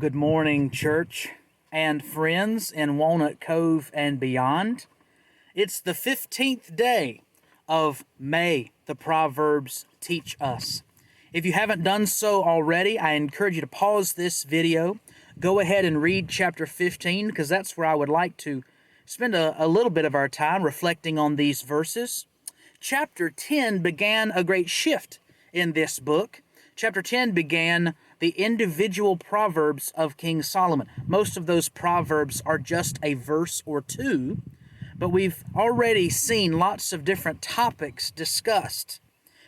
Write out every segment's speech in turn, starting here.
Good morning, church and friends in Walnut Cove and beyond. It's the 15th day of May, the Proverbs teach us. If you haven't done so already, I encourage you to pause this video, go ahead and read chapter 15, because that's where I would like to spend a little bit of our time reflecting on these verses. Chapter 10 began a great shift in this book. Chapter 10 began the individual proverbs of King Solomon. Most of those proverbs are just a verse or two, but we've already seen lots of different topics discussed.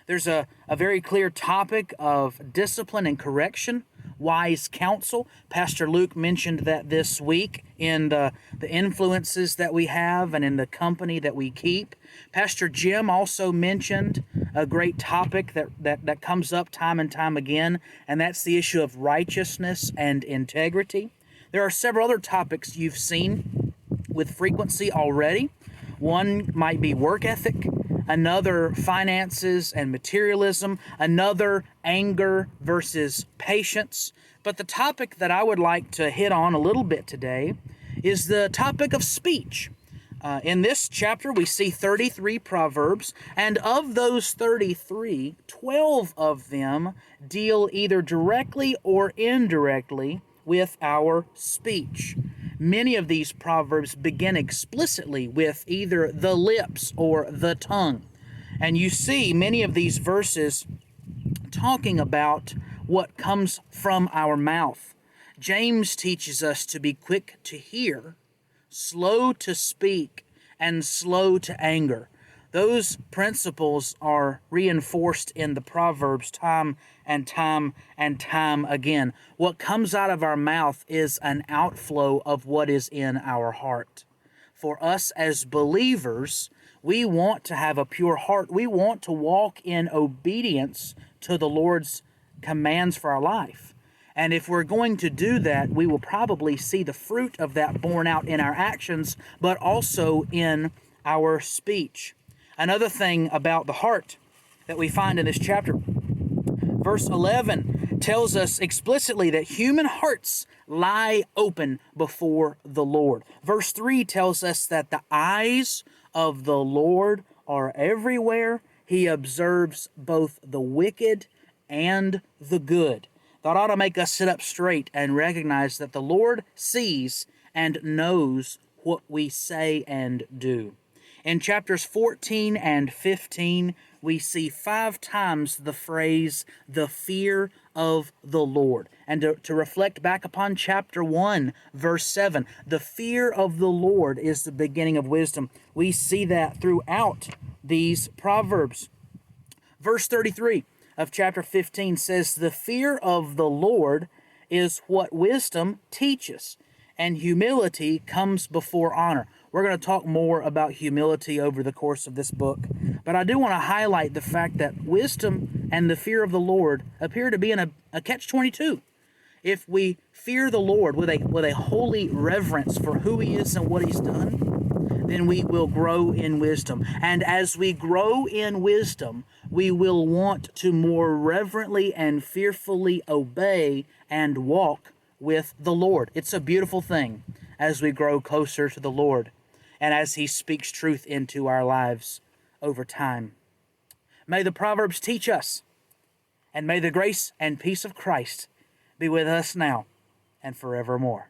There's a very clear topic of discipline and correction, wise counsel. Pastor Luke mentioned that this week in the influences that we have and in the company that we keep. Pastor Jim also mentioned a great topic that comes up time and time again, and that's the issue of righteousness and integrity. There are several other topics you've seen with frequency already. One might be work ethic, another finances and materialism, another anger versus patience. But the topic that I would like to hit on a little bit today is the topic of speech. In this chapter, we see 33 proverbs, and of those 33, 12 of them deal either directly or indirectly with our speech. Many of these proverbs begin explicitly with either the lips or the tongue. And you see many of these verses talking about what comes from our mouth. James teaches us to be quick to hear, slow to speak, and slow to anger. Those principles are reinforced in the Proverbs time and time and time again. What comes out of our mouth is an outflow of what is in our heart. For us as believers, we want to have a pure heart. We want to walk in obedience to the Lord's commands for our life. And if we're going to do that, we will probably see the fruit of that borne out in our actions, but also in our speech. Another thing about the heart that we find in this chapter, verse 11 tells us explicitly that human hearts lie open before the Lord. Verse 3 tells us that the eyes of the Lord are everywhere. He observes both the wicked and the good. That ought to make us sit up straight and recognize that the Lord sees and knows what we say and do. In chapters 14 and 15, we see 5 times the phrase, the fear of the Lord. And to reflect back upon chapter 1, verse 7, the fear of the Lord is the beginning of wisdom. We see that throughout these proverbs. Verse 33 of chapter 15 says, the fear of the Lord is what wisdom teaches, and humility comes before honor. We're going to talk more about humility over the course of this book, but I do want to highlight the fact that wisdom and the fear of the Lord appear to be in a catch-22. If we fear the Lord with a holy reverence for who He is and what He's done, then we will grow in wisdom. And as we grow in wisdom, we will want to more reverently and fearfully obey and walk with the Lord. It's a beautiful thing as we grow closer to the Lord and as He speaks truth into our lives over time. May the Proverbs teach us, and may the grace and peace of Christ be with us now and forevermore.